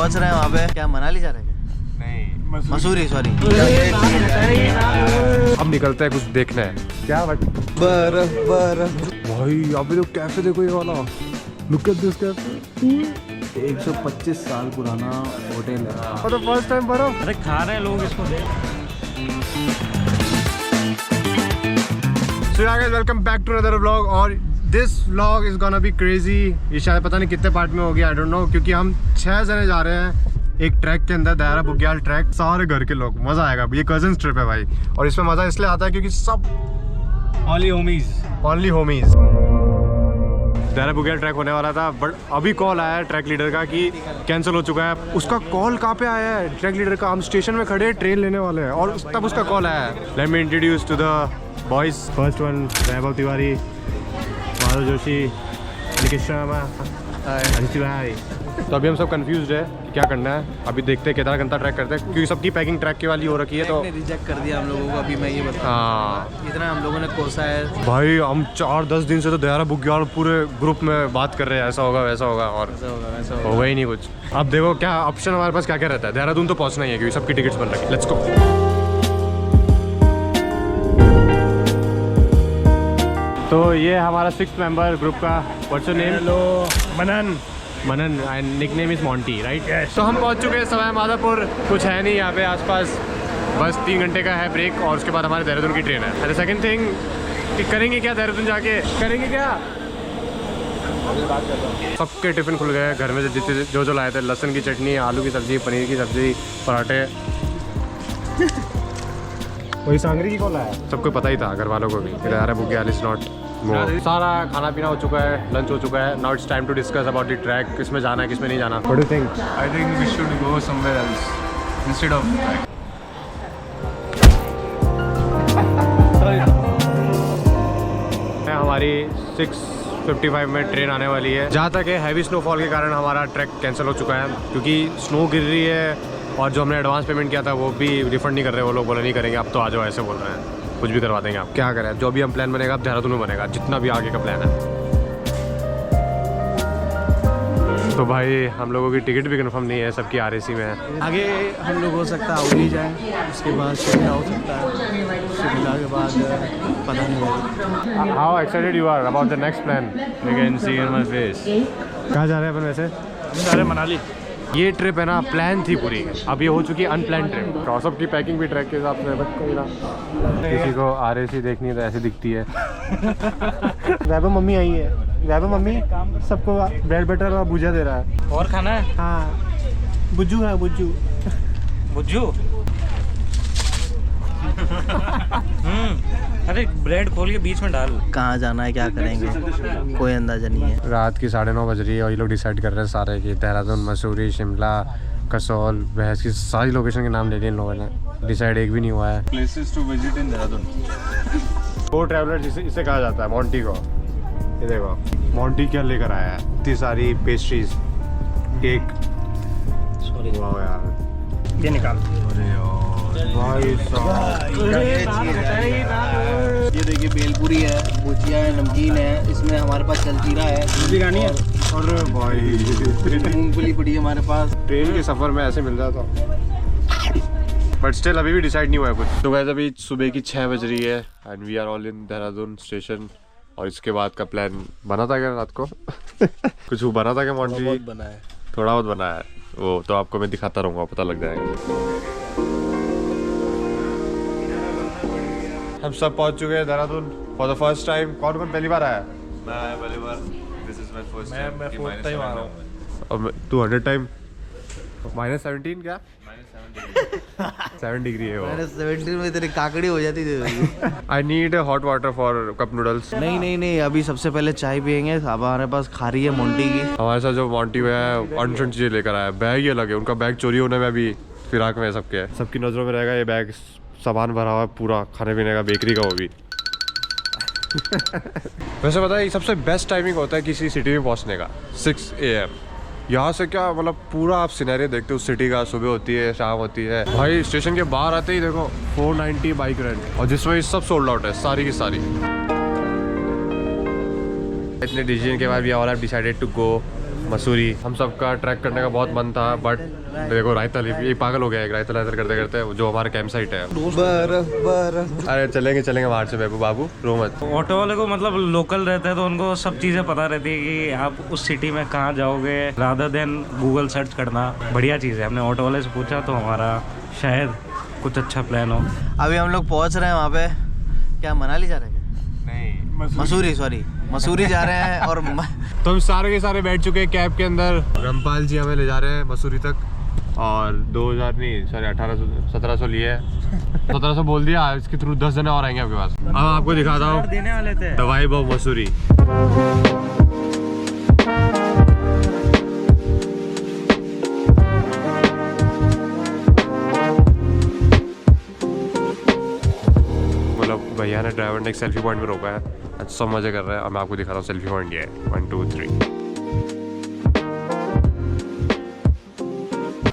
पहुंच रहे हैं वहाँ पे। क्या मनाली जा रहे हैं? नहीं, मसूरी सॉरी। अब निकलते हैं, कुछ देखना है। क्या बर्फ बर्फ भाई, अभी तो कैफे देखो ये वाला। Look at this cafe. 125 साल पुराना होटल है। फॉर द फर्स्ट टाइम बर्फ। अरे खा रहे हैं लोग इसको। So yeah guys, welcome back to another vlog और this vlog is gonna be crazy। ये शायद पता नहीं कितने पार्ट में हो गया, I don't know, क्योंकि हम 6 जने जा रहे हैं एक ट्रैक के अंदर, दायरा बुग्याल ट्रैक। सारे घर के लोग, मजा आएगा। ये कजिन्स ट्रिप है भाई, और इसमें मजा इसलिए आता है क्योंकि सब ओनली होमीज। दायरा बुग्याल ट्रैक होने वाला था, बट अभी कॉल आया है ट्रैक लीडर का कि कैंसिल हो चुका है। उसका कॉल कहाँ पे आया है ट्रैक लीडर का? हम स्टेशन में खड़े ट्रेन लेने वाले हैं और तब उसका कॉल आया है। Let me introduce to the boys. First one Vaibhav Tiwari, Madhav Joshi, Nikesh Sharma, Aditi भाई। तो अभी हम सब कंफ्यूज्ड है कि क्या करना है। अभी देखते हैं कितना घंटा ट्रैक करते हैं, क्योंकि सबकी पैकिंग ट्रैक के वाली हो रखी है। तो रिजेक्ट कर दिया हम लोगों को। अभी मैं ये बता, हाँ इतना हम लोगों ने कोसा है भाई, हम 4-10 दिन से तो दायरा बुग्याल पूरे ग्रुप में बात कर रहे हैं, ऐसा होगा वैसा होगा, और ऐसा होगा ही नहीं कुछ। अब देखो क्या ऑप्शन हमारे पास क्या क्या रहता है। देहरादून तो पहुंचना ही है क्योंकि सबकी टिकट्स बन रखी। Let's go. तो ये हमारा 6th मेंबर ग्रुप का। What's your name? Hello, Manan and nickname is Monty, right? तो हम पहुंच चुके हैं सवाई माधोपुर। कुछ है नहीं यहाँ पे आसपास, बस 3 घंटे का है ब्रेक और उसके बाद हमारे देहरादून की ट्रेन है। एंड सेकंड थिंग कि करेंगे क्या देहरादून जाके, करेंगे क्या? सबके टिफिन खुल गए घर में से, जितने जो लाए थे। लहसुन की चटनी, आलू की सब्जी, पनीर की सब्जी, पराठे। वही सांगरी की कॉल है, सबको पता ही था घर वालों को भी। दायरा बुग्याल इज नॉट मोर। सारा खाना पीना हो चुका है, लंच हो चुका है। Now it's time to discuss about the track, किसमें जाना है किसमें नहीं जाना। What do you think? I think we should go somewhere else instead of हमारी 6:55 में ट्रेन आने वाली है। जहाँ तक है हैवी स्नोफॉल के कारण हमारा ट्रैक कैंसिल हो चुका है, क्योंकि स्नो गिर रही है और जो हमने एडवांस पेमेंट किया था वो भी रिफंड नहीं कर रहे। वो लोग बोले नहीं करेंगे, अब तो आ जाओ, ऐसे बोल रहे हैं। कुछ भी करवा देंगे आप, क्या करें। जो भी हम प्लान बनेगा अब देहरादून में बनेगा, जितना भी आगे का प्लान है। तो भाई हम लोगों की टिकट भी कंफर्म नहीं है, सबकी RAC में है। आगे हम लोग हो सकता है उड़ी जाए, उसके बाद शिमला हो सकता है, शिमला के बाद पता नहीं होगा। How excited you are about the next plan? You can see in my face. कहाँ जा रहे हैं अपन वैसे? हम जा रहे हैं मनाली। ये ट्रिप है ना प्लान थी पूरी, अब ये हो चुकी है अनप्लान ट्रिप। क्रॉसअप की पैकिंग भी ट्रैक के हिसाब से, बट कोई ना, किसी को RAC देखनी है तो ऐसी दिखती है। वैभव मम्मी आई है। वैभव मम्मी सबको ब्रेड बटर और भुजिया दे रहा है। और खाना है? हाँ, बुज्जू है, बुज्जू। अरे ब्रेड खोल के बीच में डाल। कहाँ जाना है, क्या करेंगे, कोई अंदाजा नहीं है। रात की 9:30 बज रही है और ये लोग डिसाइड कर रहे हैं सारे कि देहरादून, मसूरी, शिमला, कसौल, बहस की सारी लोकेशन के नाम ले लिए इन लोगों ने। डिसाइड एक भी नहीं हुआ है। Places to visit in Dehradun. वो ट्रैवलर इसे कहा जाता है, मॉन्टी को। ये देखो मॉन्टी क्या लेकर आया है, इतनी सारी पेस्ट्रीज, केक। सॉरी वाह यार, ये निकाल। भाई साहब, ये देखिए बेलपूरी है, भुजिया है, नमकीन है, इसमें हमारे पास जलजीरा है, बिरयानी है। अरे भाई मूंगफली पड़ी है हमारे पास। ट्रेन के सफर में ऐसे मिल जाता, बट स्टिल अभी भी डिसाइड नहीं हुआ है कुछ। तो वैसे अभी सुबह की 6 बज रही है and we are all in Dehradun station. और इसके बाद का प्लान बना था क्या रात को? कुछ वो बना था क्या मॉन्टी? बहुत बना है, थोड़ा बहुत बना है, वो तो आपको मैं दिखाता रहूँगा, पता लग जाएगा। हम सब पहुंच चुके हैं Dehradun for the first time. कौन कौन पहली बार आया? मैं पहली बार, this is my first time. मैं फोर्थ टाइम आ रहा हूं। और 200 टाइम। -17 क्या? -7 डिग्री है वो। -17 में तेरी काकड़ी हो जाती थी। I need hot water for cup noodles. नहीं, अभी सबसे पहले चाय पियेंगे। अब हमारे पास खारी है मोंटी की। हमारे साथ जो मॉन्टी हुआ है अनशन चीजें लेकर आया। बैग ही अलग है, उनका बैग चोरी होने में अभी फिराक में सबके। सबकी नजरों में रहेगा ये बैग, सामान भरा हुआ है पूरा खाने पीने का, बेकरी का वो भी। वैसे पता है सबसे बेस्ट टाइमिंग होता है किसी सिटी में पहुंचने का 6 AM। यहाँ से क्या मतलब पूरा आप सिनेरियो देखते हो सिटी का। सुबह होती है, शाम होती है। भाई स्टेशन के बाहर आते ही देखो 490 बाइक रेंट, और जिसमें सब सोल्ड आउट है सारी की सारी। इतने डिसीजन के बाद we all have decided to go Mussoorie. हम सबका ट्रैक करने का बहुत मन था, बट देखो रायतल ये पागल हो गया है। रायतल करते करते जो हमारा कैंप साइट है। अरे चलेंगे बाहर से बाबू रो मत। ऑटो वाले को मतलब लोकल रहते हैं तो उनको सब चीज़ें पता रहती है कि आप उस सिटी में कहाँ जाओगे, रादर देन गूगल सर्च करना। बढ़िया चीज़ है। हमने ऑटो वाले से पूछा तो हमारा शायद कुछ अच्छा प्लान हो। अभी हम लोग पहुंच रहे हैं वहाँ पे, क्या मनाली जा रहे हैं? नहीं, मसूरी जा रहे हैं। और तो हम सारे के सारे बैठ चुके हैं कैब के अंदर। रामपाल जी हमें ले जा रहे हैं मसूरी तक, और 2000 नहीं सॉरी 1700 लिए है। 1700 बोल दिया, इसके थ्रू 10 जने और आएंगे आपके पास। अब आपको दिखाता हूँ देने वाले थे द वाइब ऑफ मसूरी। भैया ने ड्राइवर ने एक सेल्फी पॉइंट में रोका है, सब मजे कर रहे हैं। अब मैं आपको दिखा रहा हूँ सेल्फी पॉइंट ये है। 1 2 3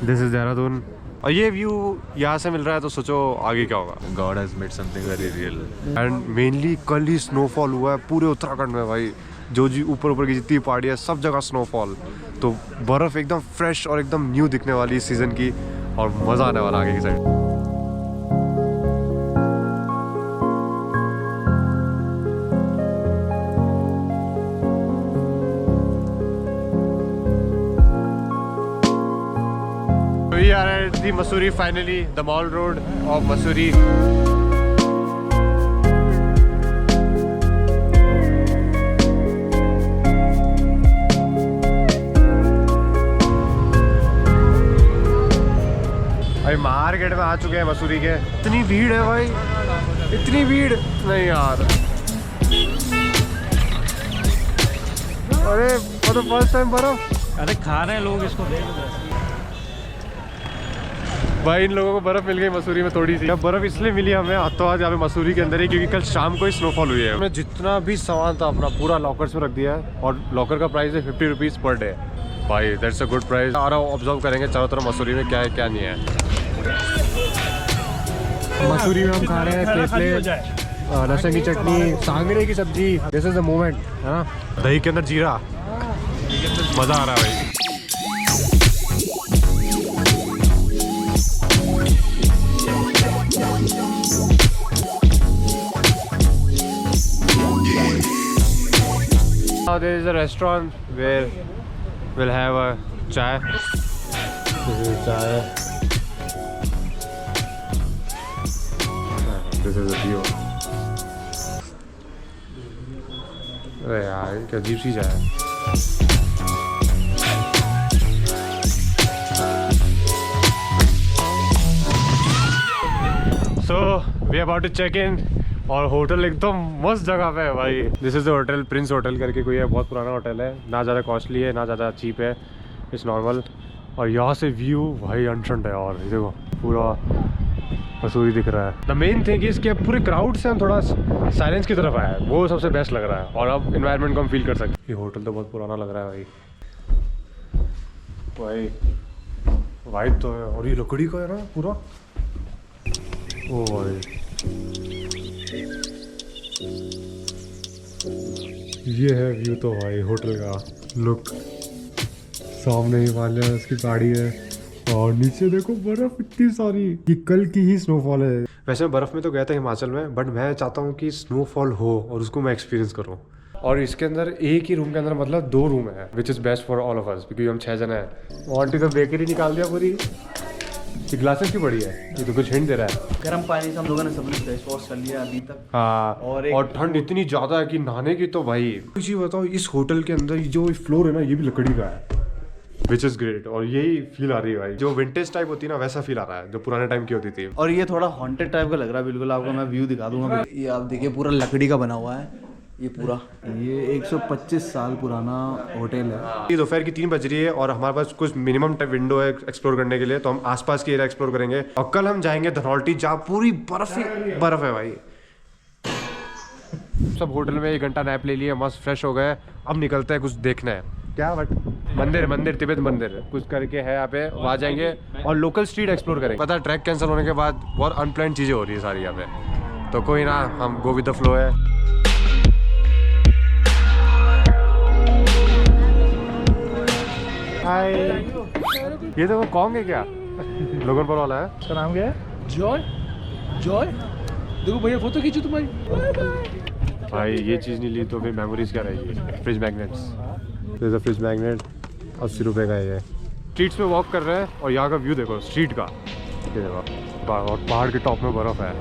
दिस इज देहरादून। और ये व्यू यहाँ से मिल रहा है तो सोचो आगे क्या होगा। God has made something very real. And mainly कल ही स्नोफॉल हुआ है पूरे उत्तराखंड में भाई। जो जी ऊपर की जितनी पहाड़ी है सब जगह स्नोफॉल, तो बर्फ़ एकदम फ्रेश और एकदम न्यू दिखने वाली इस सीज़न की, और मज़ा आने वाला आगे की side. We are at the Mussoorie finally, the mall road of Mussoorie. भाई मार्केट में आ चुके हैं मसूरी के। इतनी भीड़ है भाई, इतनी भीड़ नहीं यार। अरे फॉर द फर्स्ट टाइम बर्फ। अरे खा रहे हैं लोग इसको, देख भाई इन लोगों को बर्फ मिल गई मसूरी में थोड़ी सी। अब बर्फ इसलिए मिली हमें हाथों हाथ यहाँ पे मसूरी के अंदर ही, क्योंकि कल शाम को ही स्नोफॉल हुई है। हमने जितना भी सामान था अपना पूरा लॉकर्स में रख दिया है, और लॉकर का प्राइस है 50 रुपीज़ पर डे। भाई दैट्स अ गुड प्राइस। और ऑब्जर्व करेंगे चारों तरफ मसूरी में क्या है क्या नहीं है। मसूरी में हम खा रहे हैं थेपले, लहसुन की चटनी, सांगरे की सब्जी। दिस इज द मोमेंट, है ना। दही के अंदर जीरा, मज़ा आ रहा है भाई। Now there is a restaurant where we'll have a chai. This is chai. This is a view. अरे यार क्या अजीब सी चाय है। So we are about to check in, और होटल एकदम मस्त जगह पे है भाई। This is the hotel, Prince hotel करके कोई है, बहुत पुराना होटल है। ना ज़्यादा कॉस्टली है ना ज़्यादा चीप है, इट्स नॉर्मल। और यहाँ से व्यू भाई अनशंट है, और देखो पूरा मसूरी दिख रहा है। द मेन थिंग इज़ कि पूरे क्राउड से हम थोड़ा साइलेंस की तरफ आए, वो सबसे बेस्ट लग रहा है, और अब इन्वायरमेंट को हम फील कर सकते। ये होटल तो बहुत पुराना लग रहा है भाई वाइब तो है, और ये लकड़ी का है ना पूरा। ओ भाई ये है व्यू तो भाई होटल का। लुक सामने हिमालय उसकी गाड़ी है, और नीचे देखो बर्फ इतनी सारी। ये कल की ही स्नोफॉल है। वैसे मैं बर्फ में तो गया था हिमाचल में, बट मैं चाहता हूँ कि स्नोफॉल हो और उसको मैं एक्सपीरियंस करूँ। और इसके अंदर एक ही रूम के अंदर मतलब 2 रूम है, which is best for all of us, क्योंकि हम 6 जने हैं। आंटी तो बेकरी निकाल दिया पूरी। ये ग्लासेस की बड़ी है, ये तो कुछ हिंट दे रहा है। गर्म पानी से हम लोगों ने सबने फेस वॉश कर लिया अभी तक। हाँ, और ठंड इतनी ज़्यादा है कि नहाने की तो भाई कुछ ही बताओ। इस होटल के अंदर जो फ्लोर है ना, ये भी लकड़ी का है, विच इज़ ग्रेट। और यही फील आ रही है भाई, जो विंटेज टाइप होती है ना वैसा फील आ रहा है, जो पुराने टाइम की होती थी। और ये थोड़ा हॉन्टेड टाइप का लग रहा है बिल्कुल। आपको मैं व्यू दिखा दूंगा। ये आप देखिए पूरा लकड़ी का बना हुआ है ये पूरा। ये 125 साल पुराना होटल है। ये दोपहर की 3 बज रही है, और हमारे पास कुछ मिनिमम विंडो है एक्सप्लोर करने के लिए, तो हम आसपास की एरिया एक्सप्लोर करेंगे। और कल हम जाएंगे धनौल्टी, जहाँ पूरी बर्फ ही बर्फ है भाई। सब होटल में 1 घंटा नैप ले लिए, मस्त फ्रेश हो गए। अब निकलते हैं, कुछ देखना है क्या, बट मंदिर तिब्बत मंदिर कुछ करके है यहाँ पे, वहाँ जाएंगे और लोकल स्ट्रीट एक्सप्लोर करेंगे। पता है ट्रैक कैंसिल होने के बाद बहुत अनप्लान्ड चीज़ें हो रही है सारी यहाँ पे, तो कोई ना, हम गो विद द फ्लो है। ये तो कॉन्ग है क्या? लोगन पर वाला है। इसका नाम क्या है? जॉय। जॉय देखो भैया फोटो खींचो तुम्हारी। भाई ये चीज़ नहीं ली तो फिर मेमोरीज क्या रहेगी? Fridge magnets. जैसे फ्रिज मैग्नेट 80 रुपये का है। स्ट्रीट्स में वॉक कर रहे हैं और यहाँ का व्यू देखो स्ट्रीट का, ये देखो, और पहाड़ के टॉप में बर्फ़ है।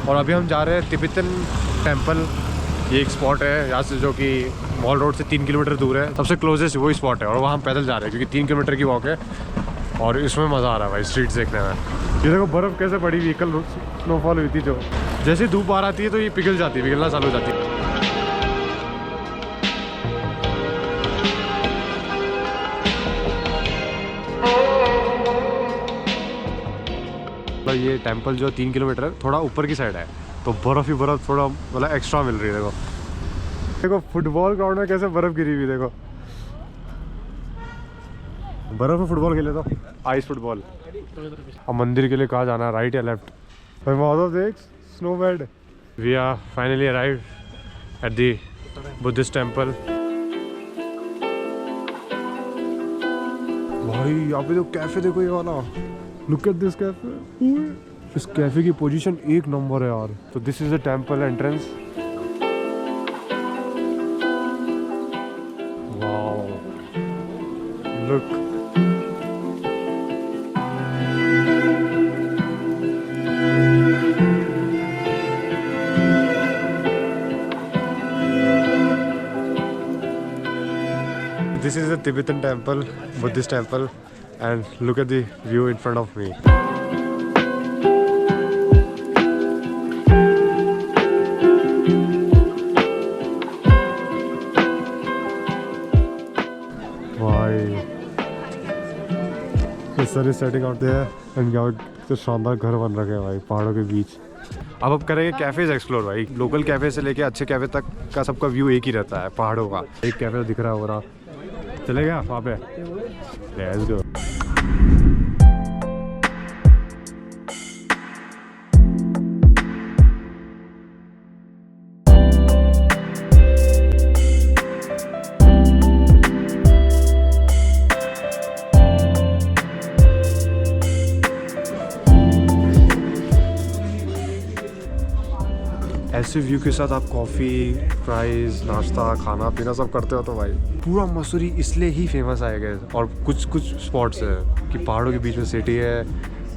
और अभी हम जा रहे हैं तिब्बतन टेम्पल। ये एक स्पॉट है यहाँ से जो कि मॉल रोड से 3 किलोमीटर दूर है। सबसे क्लोजेस्ट वही स्पॉट है और वहाँ हम पैदल जा रहे हैं क्योंकि 3 किलोमीटर की वॉक है और इसमें मज़ा आ रहा है भाई स्ट्रीट्स देखने में। ये देखो बर्फ़ कैसे पड़ी हुई, कल स्नोफॉल हुई थी जो जैसे धूप बाहर आती है तो ये पिघल जाती है, पिघलना चालू हो जाती है। ये टेंपल जो 3 किलोमीटर है थोड़ा ऊपर की साइड है तो बर्फ़ ही बर्फ़ थोड़ा मतलब एक्स्ट्रा मिल रही है। देखो देखो फुटबॉल ग्राउंड में कैसे बर्फ़ गिरी हुई, देखो बर्फ़ में फुटबॉल खेले तो आइस फुटबॉल। अब मंदिर के लिए कहाँ जाना है, राइट या लेफ्ट? भाई माधव देख snow bed. We are finally arrived at the Buddhist temple. भाई यहाँ पे तो कैफे देखो ये वाला, लुक एट दिस कैफे। इस कैफे की पोजीशन एक नंबर है यार। तो this is the temple entrance. Wow look, this is a Tibetan temple, Buddhist temple, and look at the view in front of me. Why? The sun is setting out there, and यहाँ तो शानदार घर बन रखे हैं भाई पहाड़ों के बीच। अब करेंगे कैफेज एक्सप्लोर भाई। लोकल कैफे से लेके अच्छे कैफे तक का सबका व्यू एक ही रहता है पहाड़ों का। एक कैफे दिख रहा होगा, चले गया वहाँ पे। Let's go. ऐसे व्यू के साथ आप कॉफ़ी, फ्राइज़, नाश्ता, खाना पीना सब करते हो तो भाई पूरा मसूरी इसलिए ही फेमस आएगा। और कुछ स्पॉट्स है कि पहाड़ों के बीच में सिटी है,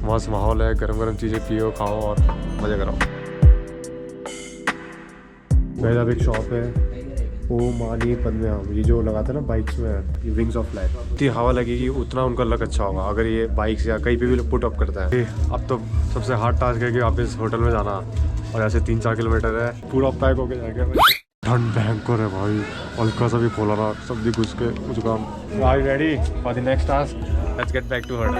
मस्त माहौल है, गरम गरम चीज़ें पियो, खाओ और मज़े करो। मेरा अब एक शॉप है ओ मानी पद्मे, ये जो लगाते हैं ना बाइक्स में, ये विंग्स ऑफ लाइफ। जितनी हवा लगेगी उतना उनका लक अच्छा होगा अगर ये बाइक्स या कहीं पे भी पुट अप करता है। अब तो सबसे हार्ड टास्क है कि वापस होटल में जाना, और ऐसे 3-4 किलोमीटर है, पूरा पैक होके जाएंगे। ठंड भयंकर है भाई, हल्का सा भी खोला ना सब घुस के जुकाम। Are you ready for the next task? Let's get back to hotel.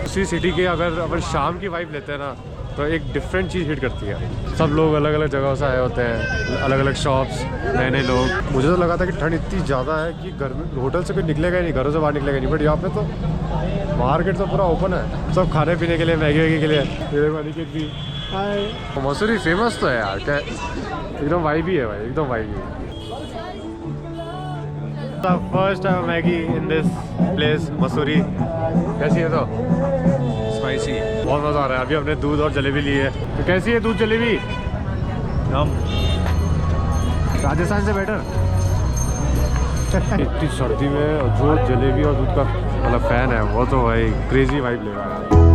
उसी सिटी के अगर शाम की वाइब लेते हैं ना तो एक डिफरेंट चीज़ हिट करती है। सब लोग अलग अलग जगहों से आए होते हैं, अलग अलग शॉप्स, नए नए लोग। मुझे तो लगा था कि ठंड इतनी ज़्यादा है कि घर में होटल से कोई निकलेगा ही नहीं, घरों से बाहर निकलेगा नहीं, बट यहाँ पे तो मार्केट तो पूरा ओपन है, सब खाने पीने के लिए, मैगी वैगी के लिए। ये भी हाय, मसूरी फेमस तो है यार, क्या एकदम वाइबी है भाई, एकदम वाइबी है। First time Maggi in this place Mussoorie. कैसी है? तो स्पाइसी, बहुत मज़ा आ रहा है। अभी हमने दूध और जलेबी ली है। तो कैसी है दूध जलेबी? राजस्थान से बेटर। इतनी सर्दी में जो जलेबी और दूध का मतलब फैन है वो तो भाई क्रेजी वाइब ले रहा है।